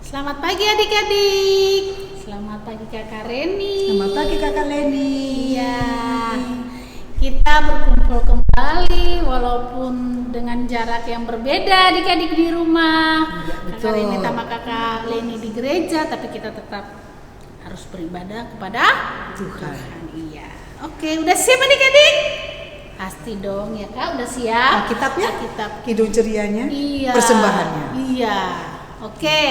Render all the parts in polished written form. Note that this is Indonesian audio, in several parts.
Selamat pagi adik-adik. Selamat pagi Kakak Reni. Selamat pagi Kakak Leni. Iya. Kita berkumpul kembali walaupun dengan jarak yang berbeda adik-adik di rumah. Iya, Kakak betul. Reni sama Kakak Leni di gereja, tapi kita tetap harus beribadah kepada Tuhan. Iya. Oke, udah siap adik-adik? Pasti dong ya Kak, udah siap? Alkitabnya? Alkitab. Kidung cerianya, Iya. persembahannya. Iya. Oke.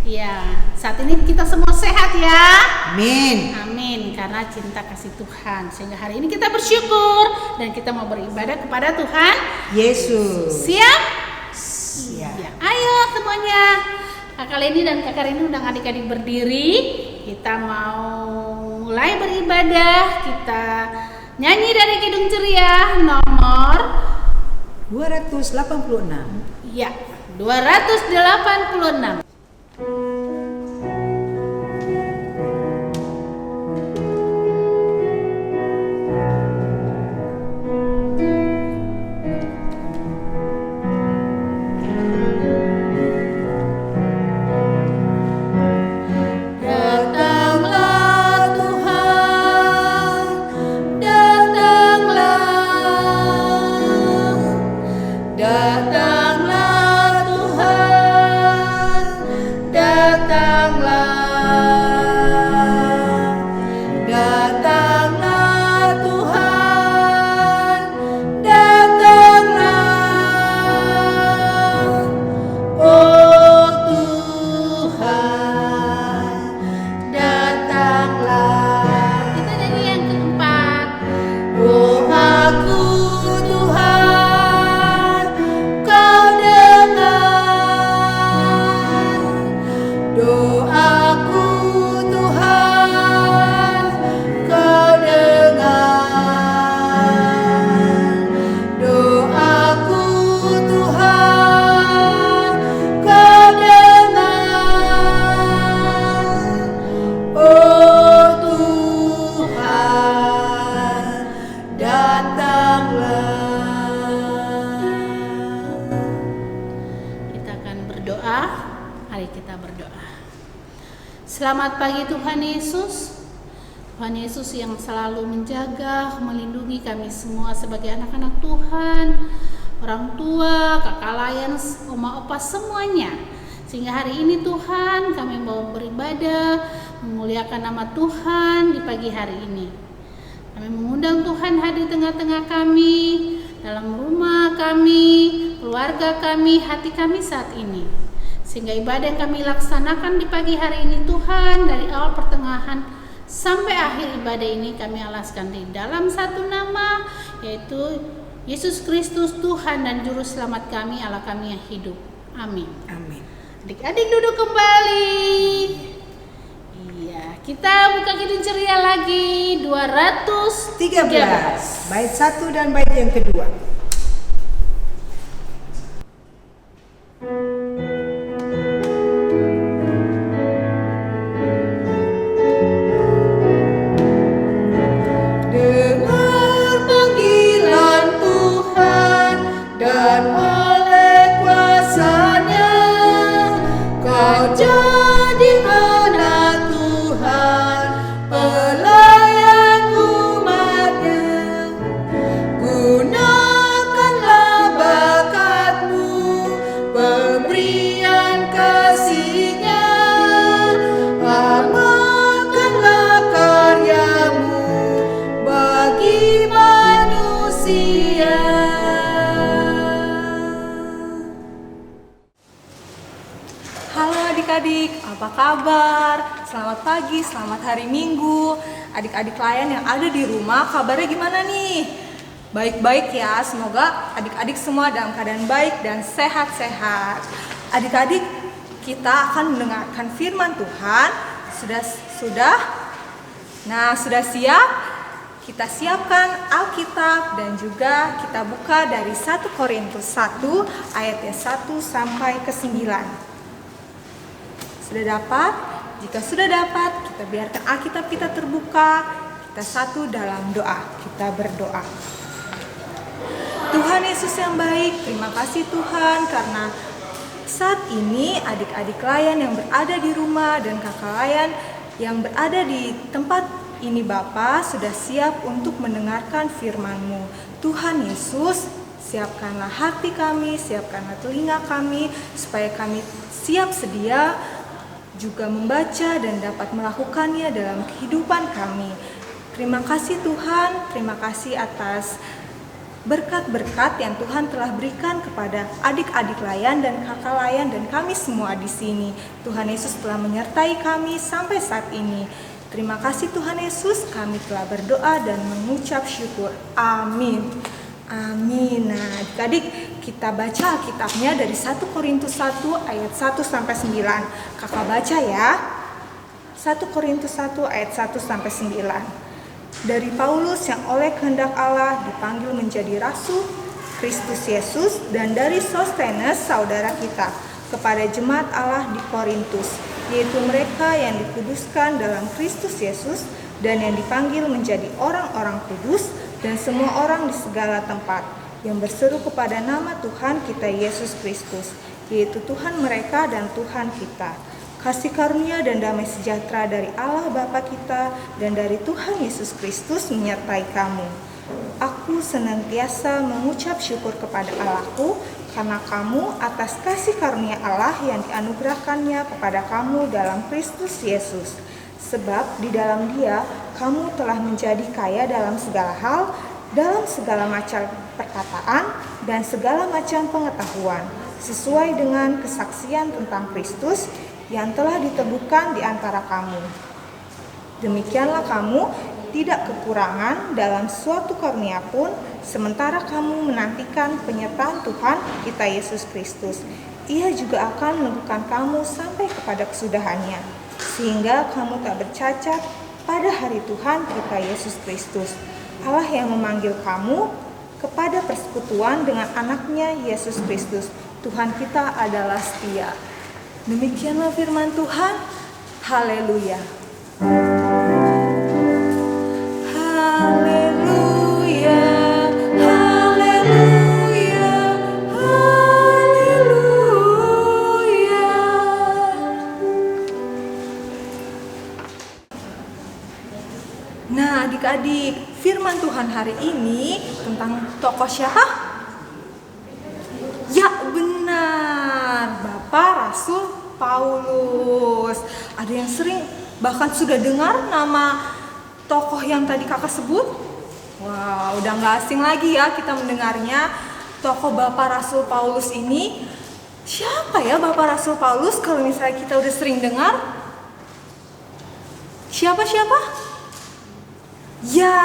Iya. Saat ini kita semua sehat ya. Amin. Amin. Karena cinta kasih Tuhan. Sehingga hari ini kita bersyukur dan kita mau beribadah kepada Tuhan Yesus. Siap? Siap. Iya. Ayo semuanya. Kakak Leni dan Kakak Reni undang adik-adik berdiri. Kita mau mulai beribadah. Kita nyanyi dari Kidung Ceria nomor 286. ya 286. Datanglah Tuhan, datanglah, datanglah Tuhan, datanglah, datanglah Tuhan, datanglah, oh Tuhan, datanglah. Kita nyanyi yang keempat. Doaku Tuhan, Kau dengar. Doaku Tuhan, Kau dengar. Doaku Tuhan, Kau dengar. Oh Tuhan, datanglah. Kita akan berdoa. Mari kita berdoa. Selamat pagi Tuhan Yesus. Tuhan Yesus yang selalu menjaga, melindungi kami semua sebagai anak-anak Tuhan, orang tua, kakak layan, oma opa semuanya. Sehingga hari ini Tuhan kami mau beribadah, memuliakan nama Tuhan di pagi hari ini. Kami mengundang Tuhan hadir di tengah-tengah kami, dalam rumah kami, keluarga kami, hati kami saat ini. Sehingga ibadah yang kami laksanakan di pagi hari ini Tuhan, dari awal pertengahan sampai akhir ibadah ini kami alaskan di dalam satu nama, yaitu Yesus Kristus Tuhan dan Juru Selamat kami, Allah kami yang hidup. Amin. Amin. Adik-adik duduk kembali. Iya, kita buka Kidung Ceria lagi 13. Bait 1 dan bait yang kedua. Dengar panggilan Tuhan dan oleh kuasa-Nya kau jadi anak Tuhan, pelayan umat-Nya. Gunakanlah bakatmu, pemberian kasih-Nya, amalkanlah karyamu bagi manusia. Halo adik-adik, apa kabar? Selamat pagi, selamat hari Minggu. Adik-adik layan yang ada di rumah, kabarnya gimana nih? Baik-baik ya, semoga adik-adik semua dalam keadaan baik dan sehat-sehat. Adik-adik, kita akan mendengarkan firman Tuhan. Sudah? Nah, sudah siap? Kita siapkan Alkitab dan juga kita buka dari 1 Korintus 1 ayatnya 1 sampai ke 9. Sudah dapat? Jika sudah dapat, kita biarkan Alkitab kita terbuka. Kita satu dalam doa. Kita berdoa. Tuhan Yesus yang baik, terima kasih Tuhan karena Saat ini adik-adik layan yang berada di rumah dan kakak layan yang berada di tempat ini Bapa sudah siap untuk mendengarkan firman-Mu. Tuhan Yesus, siapkanlah hati kami, siapkanlah telinga kami, supaya kami siap sedia juga membaca dan dapat melakukannya dalam kehidupan kami. Terima kasih Tuhan, terima kasih atas berkat-berkat yang Tuhan telah berikan kepada adik-adik layan dan kakak layan dan kami semua di sini. Tuhan Yesus telah menyertai kami sampai saat ini. Terima kasih Tuhan Yesus, kami telah berdoa dan mengucap syukur. Amin. Amin. Nah, adik-adik, kita baca Alkitabnya dari 1 Korintus 1 ayat 1 sampai 9. Kakak baca ya. 1 Korintus 1 ayat 1 sampai 9. Dari Paulus yang oleh kehendak Allah dipanggil menjadi rasul Kristus Yesus, dan dari Sostenes saudara kita, kepada jemaat Allah di Korintus, yaitu mereka yang dikuduskan dalam Kristus Yesus dan yang dipanggil menjadi orang-orang kudus, dan semua orang di segala tempat yang berseru kepada nama Tuhan kita Yesus Kristus, yaitu Tuhan mereka dan Tuhan kita. Kasih karunia dan damai sejahtera dari Allah Bapa kita dan dari Tuhan Yesus Kristus menyertai kamu. Aku senantiasa mengucap syukur kepada Allahku karena kamu atas kasih karunia Allah yang dianugerahkannya kepada kamu dalam Kristus Yesus. Sebab di dalam Dia kamu telah menjadi kaya dalam segala hal, dalam segala macam perkataan dan segala macam pengetahuan, sesuai dengan kesaksian tentang Kristus yang telah diteguhkan di antara kamu. Demikianlah kamu tidak kekurangan dalam suatu karunia pun, sementara kamu menantikan penyertaan Tuhan kita Yesus Kristus. Ia juga akan meneguhkan kamu sampai kepada kesudahannya, sehingga kamu tak bercacat pada hari Tuhan kita Yesus Kristus. Allah yang memanggil kamu kepada persekutuan dengan anaknya Yesus Kristus. Tuhan kita adalah setia. Demikianlah firman Tuhan. Haleluya. Haleluya. Haleluya. Haleluya. Nah, adik-adik, firman Tuhan hari ini tentang tokoh siapa? Ya, benar, Bapak Rasul Paulus. Ada yang sering bahkan sudah dengar nama tokoh yang tadi kakak sebut? Wah, udah gak asing lagi ya kita mendengarnya. Tokoh Bapak Rasul Paulus ini siapa ya Bapak Rasul Paulus? Kalau misalnya kita udah sering dengar, siapa? Ya,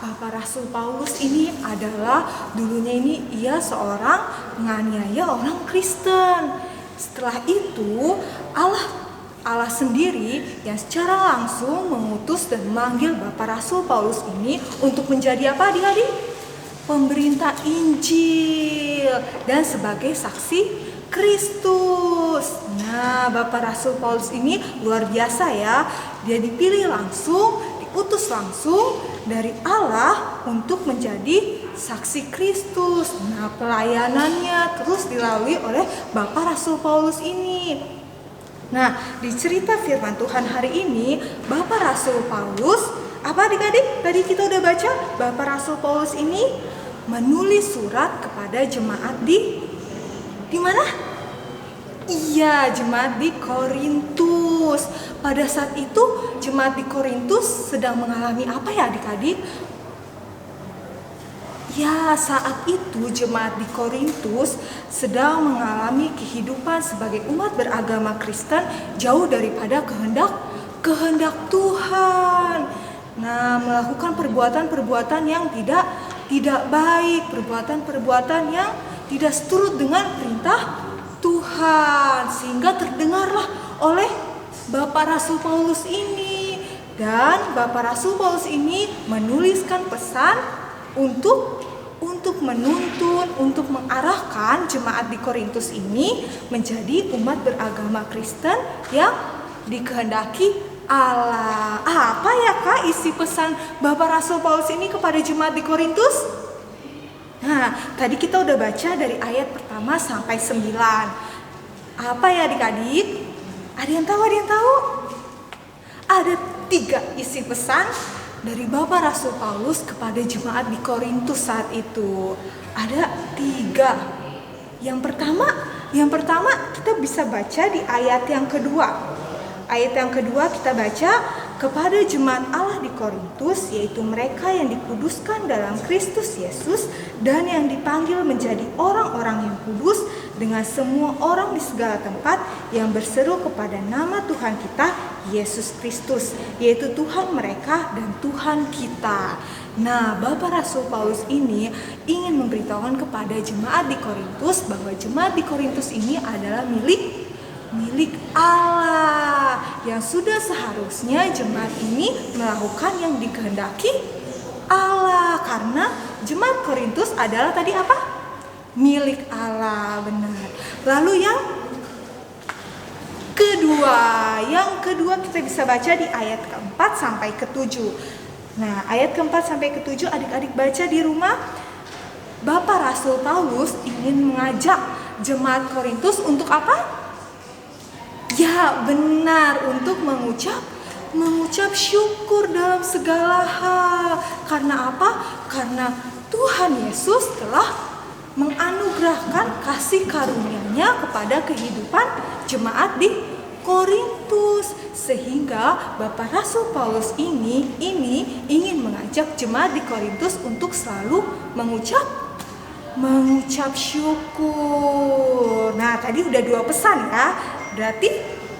Bapak Rasul Paulus ini adalah dulunya ini ia seorang penganiaya orang Kristen. Setelah itu Allah sendiri yang secara langsung mengutus dan memanggil Bapak Rasul Paulus ini untuk menjadi apa adik-adik? Pemberita Injil dan sebagai saksi Kristus. Nah, Bapak Rasul Paulus ini luar biasa ya. Dia dipilih langsung, diutus langsung dari Allah untuk menjadi saksi Kristus. Nah, pelayanannya terus dilalui oleh Bapak Rasul Paulus ini. Nah, di cerita firman Tuhan hari ini, Bapak Rasul Paulus, apa adik-adik? Tadi kita udah baca, Bapak Rasul Paulus ini menulis surat kepada jemaat di mana? Iya, jemaat di Korintus. Pada saat itu, jemaat di Korintus sedang mengalami apa ya adik-adik? Ya, saat itu jemaat di Korintus sedang mengalami kehidupan sebagai umat beragama Kristen jauh daripada kehendak Tuhan. Nah, melakukan perbuatan-perbuatan yang tidak baik, perbuatan-perbuatan yang tidak seturut dengan perintah Tuhan, sehingga terdengarlah oleh Bapak Rasul Paulus ini. Dan Bapak Rasul Paulus ini menuliskan pesan untuk menuntun, untuk mengarahkan jemaat di Korintus ini menjadi umat beragama Kristen yang dikehendaki Allah. Apa ya Kak isi pesan Bapak Rasul Paulus ini kepada jemaat di Korintus? Nah, tadi kita udah baca dari ayat pertama sampai 9. Apa ya adik-adik? Ada yang tahu? Ada yang tahu? Ada 3 isi pesan dari Bapak Rasul Paulus kepada jemaat di Korintus saat itu. Ada 3. Yang pertama kita bisa baca di ayat yang kedua. Ayat yang kedua kita baca, kepada jemaat Allah di Korintus, yaitu mereka yang dikuduskan dalam Kristus Yesus dan yang dipanggil menjadi orang-orang yang kudus dengan semua orang di segala tempat yang berseru kepada nama Tuhan kita Yesus Kristus, yaitu Tuhan mereka dan Tuhan kita. Nah, Bapak Rasul Paulus ini ingin memberitahukan kepada jemaat di Korintus bahwa jemaat di Korintus ini adalah milik Allah, yang sudah seharusnya jemaat ini melakukan yang dikehendaki Allah, karena jemaat Korintus adalah tadi apa? Milik Allah, benar. Lalu yang kedua kita bisa baca di ayat keempat sampai ke-7. Nah, ayat keempat sampai ke-7 adik-adik baca di rumah. Bapak Rasul Paulus ingin mengajak jemaat Korintus untuk apa? Ya, benar, untuk mengucap syukur dalam segala hal. Karena apa? Karena Tuhan Yesus telah menganugerahkan kasih karunia-Nya kepada kehidupan jemaat di Korintus. Sehingga Bapak Rasul Paulus ini ingin mengajak jemaat di Korintus untuk selalu mengucap syukur. Nah, tadi udah 2 pesan ya. Berarti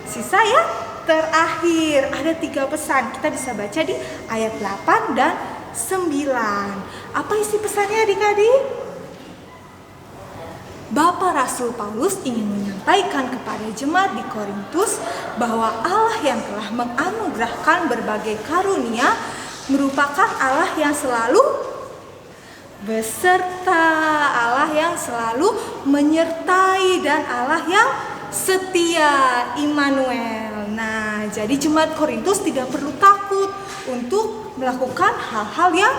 sisa ya terakhir ada 3 pesan. Kita bisa baca di ayat 8 dan 9. Apa isi pesannya adik-adik? Bapak Rasul Paulus ingin menyampaikan kepada jemaat di Korintus bahwa Allah yang telah menganugerahkan berbagai karunia merupakan Allah yang selalu beserta, Allah yang selalu menyertai, dan Allah yang setia, Immanuel. Nah, jadi jemaat Korintus tidak perlu takut untuk melakukan hal-hal yang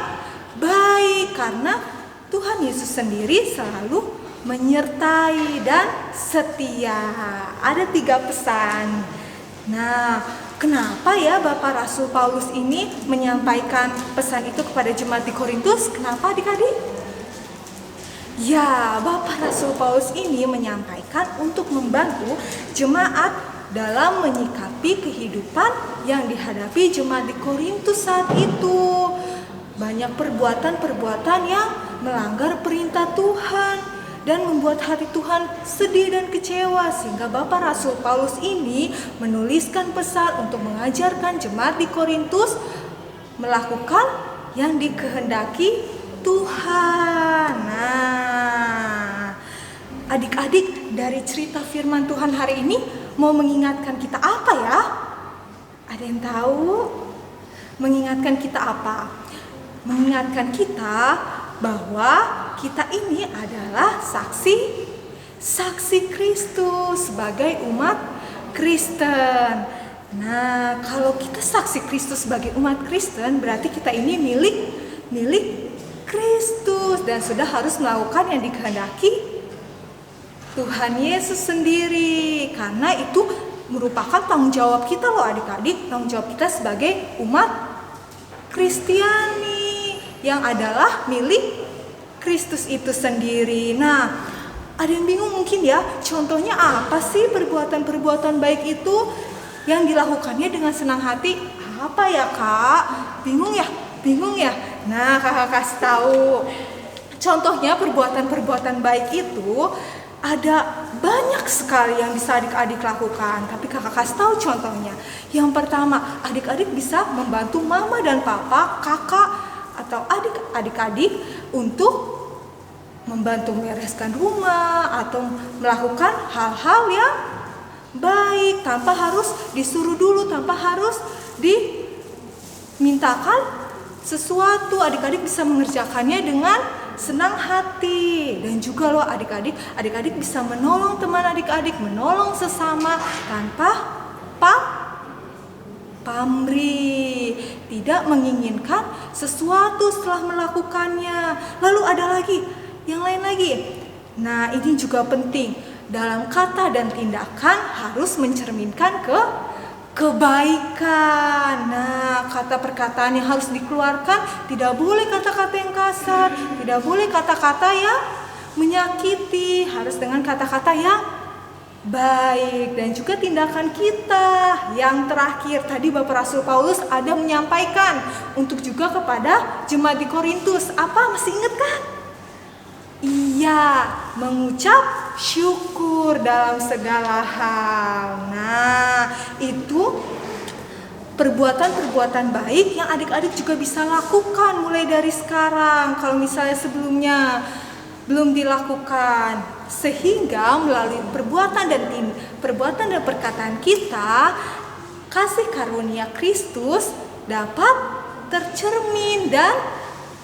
baik karena Tuhan Yesus sendiri selalu menyertai dan setia. Ada 3 pesan. Nah, kenapa ya Bapak Rasul Paulus ini menyampaikan pesan itu kepada jemaat di Korintus? Kenapa adik-adik? Ya, Bapak Rasul Paulus ini menyampaikan untuk membantu jemaat dalam menyikapi kehidupan yang dihadapi jemaat di Korintus saat itu. Banyak perbuatan-perbuatan yang melanggar perintah Tuhan dan membuat hati Tuhan sedih dan kecewa, sehingga Bapak Rasul Paulus ini menuliskan pesan untuk mengajarkan jemaat di Korintus melakukan yang dikehendaki Tuhan. Nah, adik-adik, dari cerita firman Tuhan hari ini mau mengingatkan kita apa ya? Ada yang tahu? Mengingatkan kita apa? Mengingatkan kita bahwa kita ini adalah saksi Kristus sebagai umat Kristen. Nah, kalau kita saksi Kristus sebagai umat Kristen, berarti kita ini milik Kristus dan sudah harus melakukan yang dikehendaki Tuhan Yesus sendiri, karena itu merupakan tanggung jawab kita loh adik-adik, tanggung jawab kita sebagai umat Kristiani yang adalah milik Kristus itu sendiri. Nah, ada yang bingung mungkin ya, contohnya apa sih perbuatan-perbuatan baik itu yang dilakukannya dengan senang hati? Apa ya Kak? Bingung ya? Nah, kakak kasih tahu. Contohnya perbuatan-perbuatan baik itu ada banyak sekali yang bisa adik-adik lakukan. Tapi kakak kasih tahu contohnya. Yang pertama, adik-adik bisa membantu mama dan papa, kakak atau adik-adik untuk membantu membereskan rumah atau melakukan hal-hal yang baik tanpa harus disuruh dulu, tanpa harus dimintakan sesuatu. Adik-adik bisa mengerjakannya dengan senang hati. Dan juga loh adik-adik bisa menolong teman adik-adik, menolong sesama tanpa pamrih, tidak menginginkan sesuatu setelah melakukannya. Lalu ada lagi yang lain lagi. Nah, ini juga penting. dalam kata dan tindakan harus mencerminkan kebaikan. Nah, kata perkataan yang harus dikeluarkan tidak boleh kata-kata yang kasar, tidak boleh kata-kata yang menyakiti, harus dengan kata-kata yang baik. Dan juga tindakan kita yang terakhir, tadi Bapak Rasul Paulus ada menyampaikan untuk juga kepada jemaat di Korintus. Apa, masih ingat kan? Iya, mengucap syukur dalam segala hal. Nah, itu perbuatan-perbuatan baik yang adik-adik juga bisa lakukan mulai dari sekarang. Kalau misalnya sebelumnya belum dilakukan, sehingga melalui perbuatan dan perkataan kita, kasih karunia Kristus dapat tercermin dan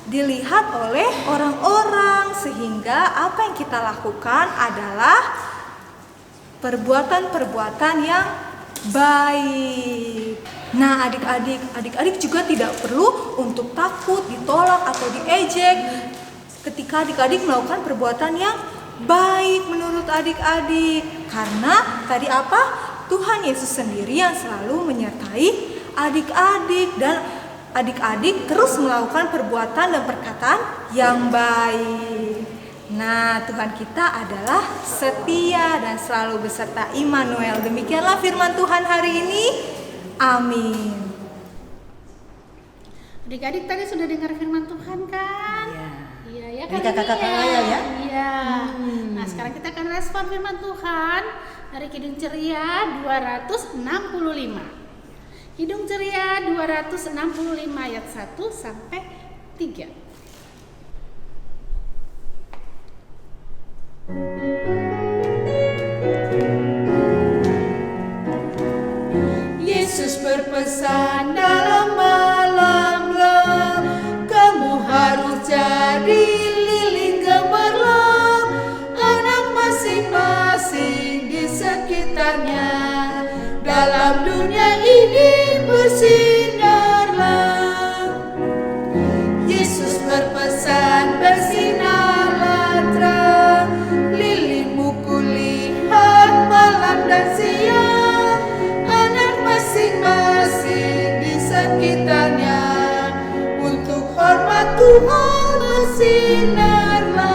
dilihat oleh orang-orang, sehingga apa yang kita lakukan adalah perbuatan-perbuatan yang baik. Nah, adik-adik juga tidak perlu untuk takut ditolak atau diejek ketika adik-adik melakukan perbuatan yang baik menurut adik-adik. Karena tadi apa? Tuhan Yesus sendiri yang selalu menyertai adik-adik, dan adik-adik terus melakukan perbuatan dan perkataan yang baik. Nah, Tuhan kita adalah setia dan selalu beserta Immanuel. Demikianlah firman Tuhan hari ini. Amin. Adik-adik tadi sudah dengar firman Tuhan kan? Iya. Iya ya Ini kan? kakak-kakak ayah ya? Iya. Nah, sekarang kita akan respon firman Tuhan dari Kidung Ceria 265. Kidung Ceria 265 ayat 1 sampai 3. Yesus berpesan dalam malam gelap, kamu harus jadi lilin gemerlap, anak masing-masing di sekitarnya. Dalam dunia ini bersinarlah. Yesus berpesan bersinarlah terang, lilinmu kulihat malam dan siang, anak masing-masing di sekitarnya. Untuk hormat Tuhan bersinarlah.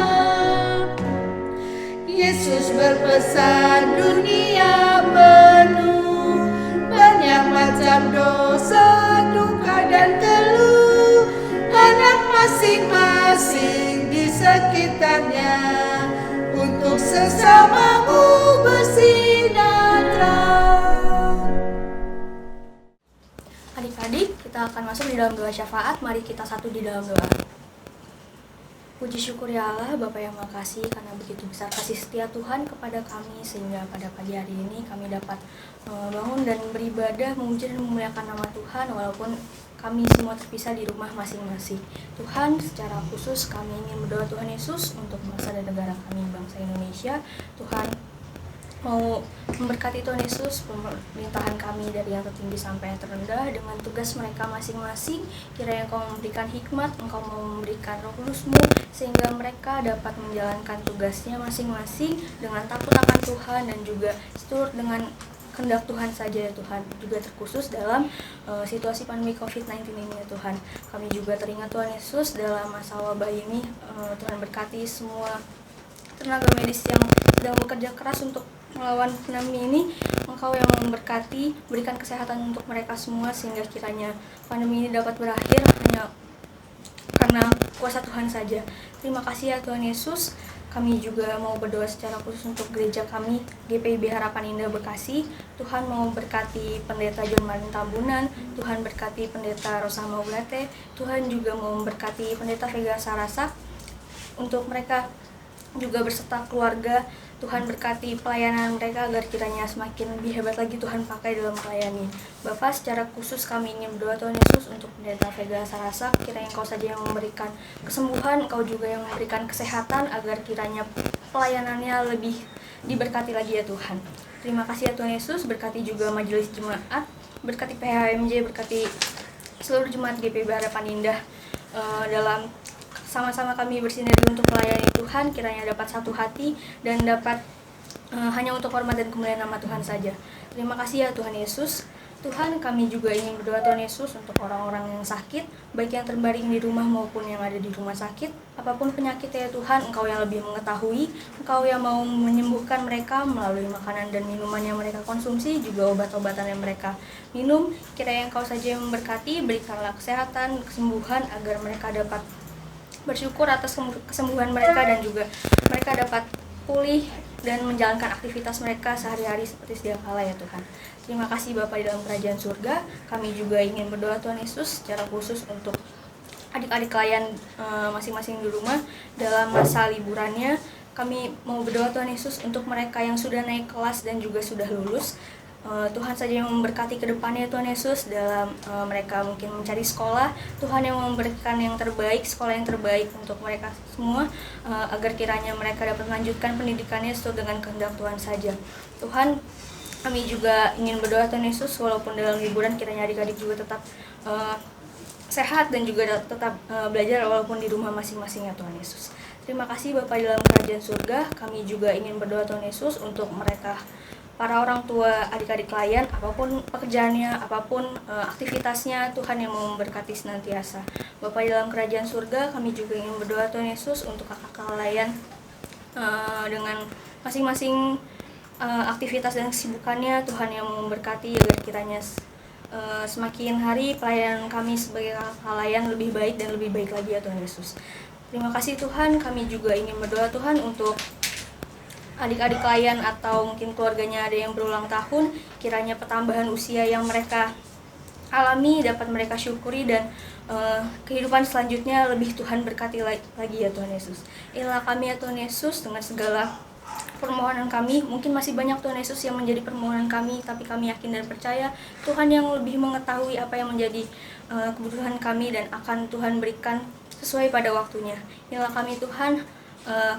Yesus berpesan dunia penuh banyak macam dosa, duka dan keluh, anak masing-masing di sekitarnya. Untuk sesamamu bersinar terang. Adik-adik, kita akan masuk di dalam doa syafaat. Mari kita satu di dalam doa. Puji syukur ya Allah, Bapa yang makasih karena begitu besar kasih setia Tuhan kepada kami, sehingga pada pagi hari ini kami dapat bangun dan beribadah, memuji dan memuliakan nama Tuhan walaupun kami semua terpisah di rumah masing-masing. Tuhan, secara khusus kami ingin berdoa Tuhan Yesus untuk bangsa dan negara kami, bangsa Indonesia. Tuhan, mau memberkati Tuhan Yesus pemerintahan kami dari yang tertinggi sampai yang terendah dengan tugas mereka masing-masing. Kiranya Engkau memberikan hikmat, Engkau mau memberikan Roh Kudus-Mu sehingga mereka dapat menjalankan tugasnya masing-masing dengan takut akan Tuhan dan juga seturut dengan kehendak Tuhan saja ya Tuhan. Juga terkhusus dalam situasi pandemi COVID-19 ini ya Tuhan. Kami juga teringat Tuhan Yesus dalam masa wabah ini. Tuhan berkati semua tenaga medis yang sedang bekerja keras untuk melawan pandemi ini. Engkau yang memberkati, berikan kesehatan untuk mereka semua sehingga kiranya pandemi ini dapat berakhir hanya karena kuasa Tuhan saja. Terima kasih ya Tuhan Yesus. Kami juga mau berdoa secara khusus untuk gereja kami, GPIB Harapan Indah Bekasi. Tuhan mau berkati Pendeta John Marin Tambunan, Tuhan berkati Pendeta Rosa Maulete, Tuhan juga mau memberkati Pendeta Vega Sarasa. Untuk mereka juga berserta keluarga, Tuhan berkati pelayanan mereka agar kiranya semakin lebih hebat lagi Tuhan pakai dalam melayani. Bapak, secara khusus kami ingin berdoa Tuhan Yesus untuk Pendeta Vega Sarasa, kiranya Engkau saja yang memberikan kesembuhan, Engkau juga yang memberikan kesehatan agar kiranya pelayanannya lebih diberkati lagi ya Tuhan. Terima kasih ya Tuhan Yesus, berkati juga majelis jemaat, berkati PHMJ, berkati seluruh jemaat GPIB Harapan Indah dalam sama-sama kami bersinergi untuk melayani Tuhan, kiranya dapat satu hati dan dapat hanya untuk hormat dan kemuliaan nama Tuhan saja. Terima kasih ya Tuhan Yesus. Tuhan, kami juga ingin berdoa Tuhan Yesus untuk orang-orang yang sakit, baik yang terbaring di rumah maupun yang ada di rumah sakit. Apapun penyakitnya ya Tuhan, Engkau yang lebih mengetahui, Engkau yang mau menyembuhkan mereka melalui makanan dan minuman yang mereka konsumsi, juga obat-obatan yang mereka minum. Kiranya Engkau saja yang memberkati, berikanlah kesehatan, kesembuhan, agar mereka dapat bersyukur atas kesembuhan mereka dan juga mereka dapat pulih dan menjalankan aktivitas mereka sehari-hari seperti sedia kala ya Tuhan. Terima kasih Bapa di dalam kerajaan surga. Kami juga ingin berdoa Tuhan Yesus secara khusus untuk adik-adik klien masing-masing di rumah dalam masa liburannya. Kami mau berdoa Tuhan Yesus untuk mereka yang sudah naik kelas dan juga sudah lulus. Tuhan saja yang memberkati ke depannya Tuhan Yesus dalam mereka mungkin mencari sekolah. Tuhan yang memberikan yang terbaik, sekolah yang terbaik untuk mereka semua, agar kiranya mereka dapat melanjutkan pendidikannya sesuai dengan kehendak Tuhan saja. Tuhan, kami juga ingin berdoa Tuhan Yesus, walaupun dalam liburan kiranya adik-adik juga tetap sehat dan juga tetap belajar walaupun di rumah masing-masing ya Tuhan Yesus. Terima kasih Bapa di dalam kerajaan surga. Kami juga ingin berdoa Tuhan Yesus untuk mereka, para orang tua adik-adik klien, apapun pekerjaannya, apapun aktivitasnya, Tuhan yang mau memberkati senantiasa. Bapa di dalam kerajaan surga, kami juga ingin berdoa Tuhan Yesus untuk kakak klien dengan masing-masing aktivitas dan kesibukannya. Tuhan yang mau memberkati agar kiranya semakin hari pelayanan kami sebagai kakak klien lebih baik dan lebih baik lagi ya Tuhan Yesus. Terima kasih Tuhan. Kami juga ingin berdoa Tuhan untuk adik-adik klien atau mungkin keluarganya ada yang berulang tahun, kiranya pertambahan usia yang mereka alami dapat mereka syukuri dan kehidupan selanjutnya lebih Tuhan berkati lagi ya Tuhan Yesus. Inilah kami ya Tuhan Yesus, dengan segala permohonan kami, mungkin masih banyak Tuhan Yesus yang menjadi permohonan kami, tapi kami yakin dan percaya Tuhan yang lebih mengetahui apa yang menjadi kebutuhan kami dan akan Tuhan berikan sesuai pada waktunya. Inilah kami Tuhan,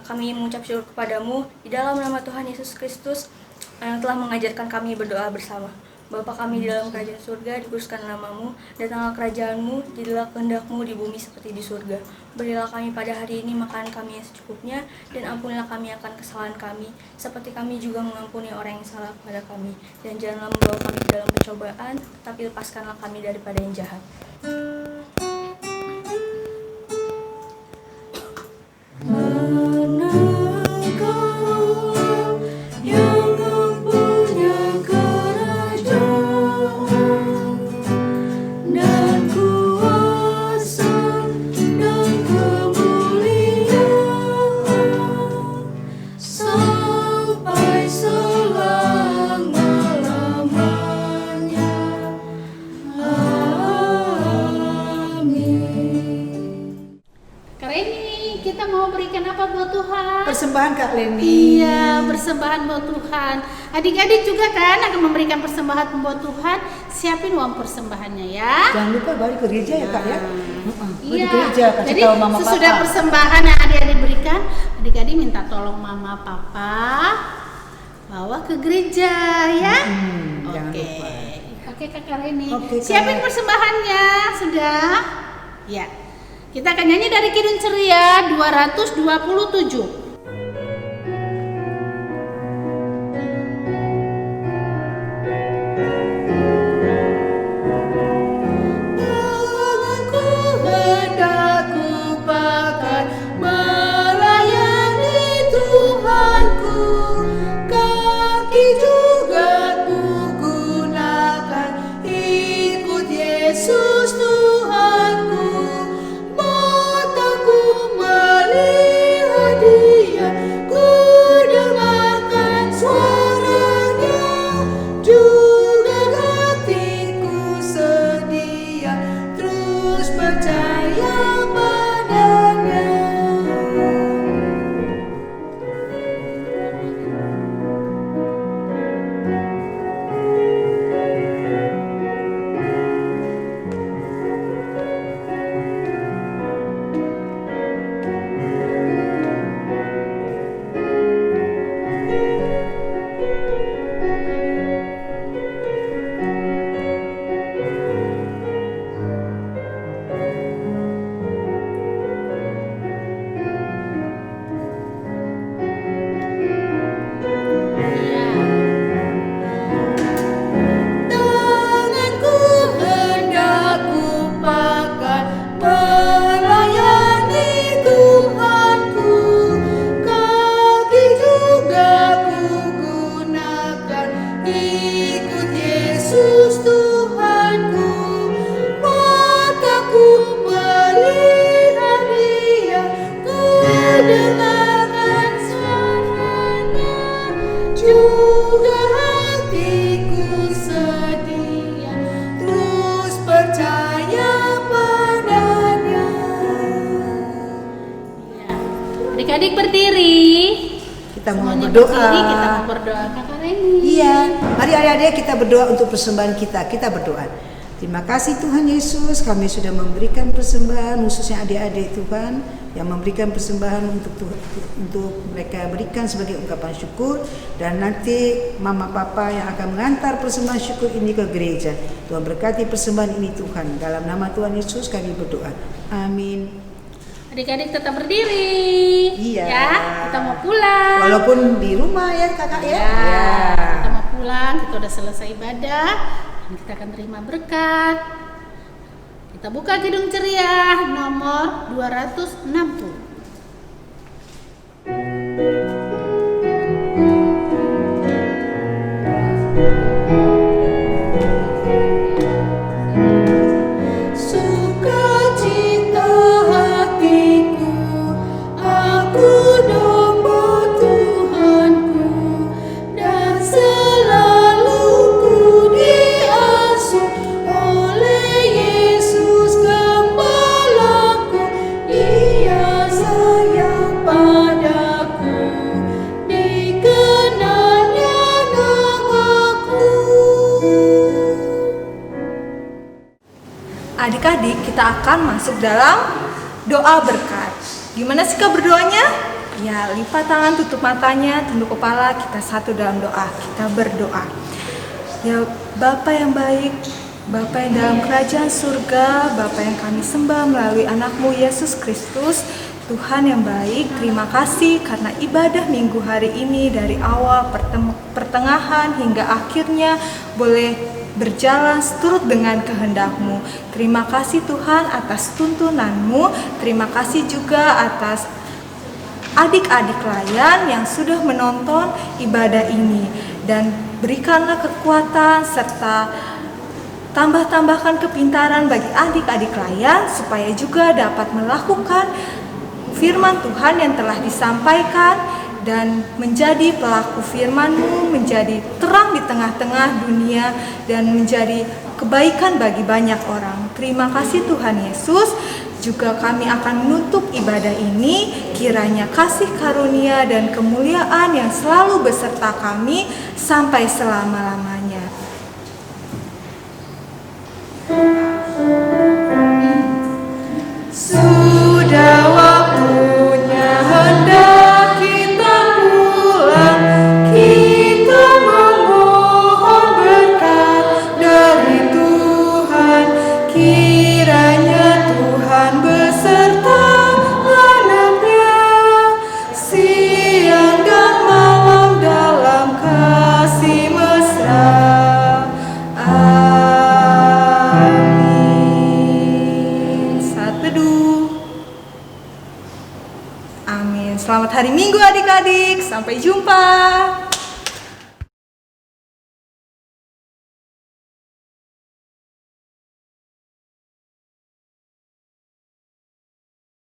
kami mengucap syukur kepadamu di dalam nama Tuhan Yesus Kristus yang telah mengajarkan kami berdoa bersama. Bapa kami di dalam kerajaan surga, dikuduskan namamu, datanglah kerajaanmu, jadilah kehendakmu di bumi seperti di surga. Berilah kami pada hari ini makanan kami yang secukupnya, dan ampunilah kami akan kesalahan kami, seperti kami juga mengampuni orang yang salah kepada kami. Dan janganlah membawa kami ke dalam pencobaan, tapi lepaskanlah kami daripada yang jahat. Persembahan Kak Leni. Iya, persembahan buat Tuhan. Adik-adik juga kan akan memberikan persembahan buat Tuhan. Siapin uang persembahannya ya. Jangan lupa balik ke gereja ya Kak ya. Iya. Di gereja kasih Jadi tahu mama sesudah papa. persembahan yang adik-adik berikan, adik-adik minta tolong mama papa bawa ke gereja ya. Jangan Oke. lupa. Oke Kakak Reni. Oke, Kak. Siapin persembahannya sudah? Ya. Kita akan nyanyi dari Kidung Ceria 227. Yesus Tuhanku, mataku melihat Dia. Adik-adik berdiri. Kita mau Semuanya berdoa. berdiri, kita mau berdoa Kakak Reni. Iya, mari adik-adik kita berdoa untuk persembahan kita. Kita berdoa. Terima kasih Tuhan Yesus, kami sudah memberikan persembahan, khususnya adik-adik Tuhan yang memberikan persembahan untuk mereka berikan sebagai ungkapan syukur, dan nanti mama papa yang akan mengantar persembahan syukur ini ke gereja. Tuhan berkati persembahan ini Tuhan. Dalam nama Tuhan Yesus kami berdoa. Amin. Adik-adik tetap berdiri. Iya. Ya, kita mau pulang. Walaupun di rumah ya kakak ya. Ya, kita mau pulang, kita udah selesai ibadah dan kita akan terima berkat. Kita buka Kidung Ceria nomor 260. Sukacita hatiku, aku domba Tuhanku, dan selalu ku diasuh oleh Yesus Gembalaku. Dia sayang padaku, dikenalnya namaku. Adik-adik, kita akan masuk dalam doa berkat. Gimana sih Kak berdoanya? Ya, lipat tangan, tutup matanya, tunduk kepala, kita satu dalam doa. Kita berdoa. Ya, Bapa yang baik, Bapa yang dalam kerajaan surga, Bapa yang kami sembah melalui anakmu Yesus Kristus, Tuhan yang baik, terima kasih karena ibadah minggu hari ini dari awal pertengahan hingga akhirnya boleh berjalan seturut dengan kehendak-Mu. Terima kasih Tuhan atas tuntunan-Mu, terima kasih juga atas adik-adik layan yang sudah menonton ibadah ini, dan berikanlah kekuatan serta tambahkan kepintaran bagi adik-adik layan supaya juga dapat melakukan firman Tuhan yang telah disampaikan dan menjadi pelaku firman-Mu, menjadi terang di tengah-tengah dunia dan menjadi kebaikan bagi banyak orang. Terima kasih Tuhan Yesus. Juga kami akan menutup ibadah ini, kiranya kasih karunia dan kemuliaan yang selalu beserta kami sampai selama-lamanya. Sudah waktunya hendak kita pulang, kita memohon berkat dari Tuhan. Kiranya Tuhan beserta anaknya, siang dan malam dalam kasih mesra. Amin. Selamat hari Minggu adik-adik. Sampai jumpa.